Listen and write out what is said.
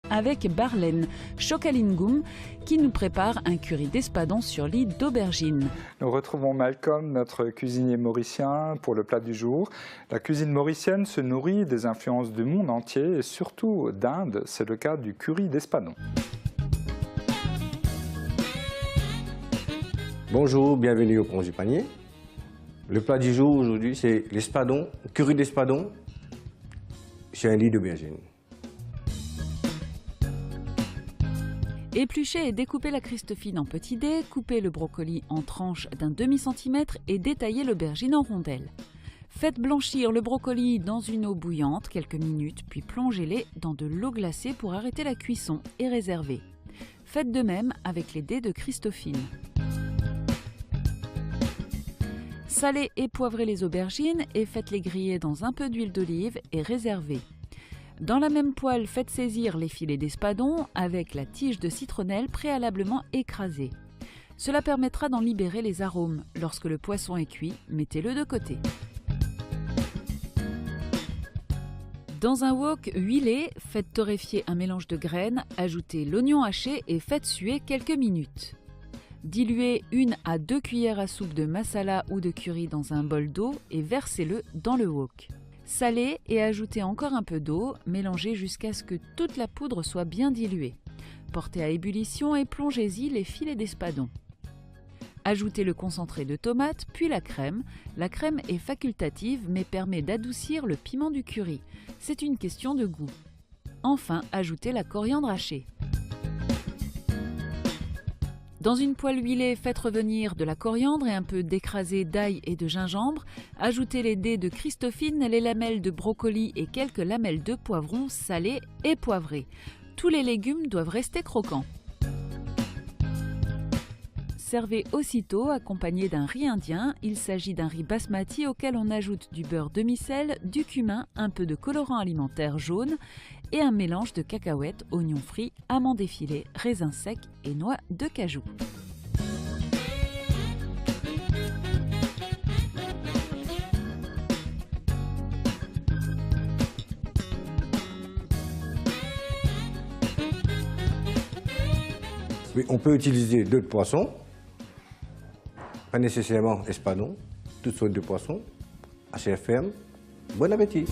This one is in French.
avec Barlène Chokalingum qui nous prépare un curry d'espadon sur lit d'aubergine. Nous retrouvons Malcolm, notre cuisinier mauricien, pour le plat du jour. La cuisine mauricienne se nourrit des influences du monde entier et surtout d'Inde. C'est le cas du curry d'espadon. Bonjour, bienvenue au Ponce du Panier. Le plat du jour aujourd'hui, c'est l'espadon, curry d'espadon sur un lit d'aubergine. Épluchez et découpez la Christophine en petits dés, coupez le brocoli en tranches d'un demi-centimètre et détaillez l'aubergine en rondelles. Faites blanchir le brocoli dans une eau bouillante quelques minutes, puis plongez-les dans de l'eau glacée pour arrêter la cuisson et réserver. Faites de même avec les dés de Christophine. Salez et poivrez les aubergines et faites-les griller dans un peu d'huile d'olive et réservez. Dans la même poêle, faites saisir les filets d'espadon avec la tige de citronnelle préalablement écrasée. Cela permettra d'en libérer les arômes. Lorsque le poisson est cuit, mettez-le de côté. Dans un wok huilé, faites torréfier un mélange de graines, ajoutez l'oignon haché et faites suer quelques minutes. Diluez 1 à 2 cuillères à soupe de masala ou de curry dans un bol d'eau et versez-le dans le wok. Salez et ajoutez encore un peu d'eau, mélangez jusqu'à ce que toute la poudre soit bien diluée. Portez à ébullition et plongez-y les filets d'espadon. Ajoutez le concentré de tomate, puis la crème. La crème est facultative mais permet d'adoucir le piment du curry. C'est une question de goût. Enfin, ajoutez la coriandre hachée. Dans une poêle huilée, faites revenir de la coriandre et un peu d'écrasé d'ail et de gingembre. Ajoutez les dés de Christophine, les lamelles de brocoli et quelques lamelles de poivron salés et poivrés. Tous les légumes doivent rester croquants. Servez aussitôt accompagné d'un riz indien. Il s'agit d'un riz basmati auquel on ajoute du beurre demi-sel, du cumin, un peu de colorant alimentaire jaune et un mélange de cacahuètes, oignons frits, amandes effilées, raisins secs et noix de cajou. Oui, on peut utiliser d'autres poissons, pas nécessairement espadon, toutes sortes de poissons, à chair ferme. Bon appétit!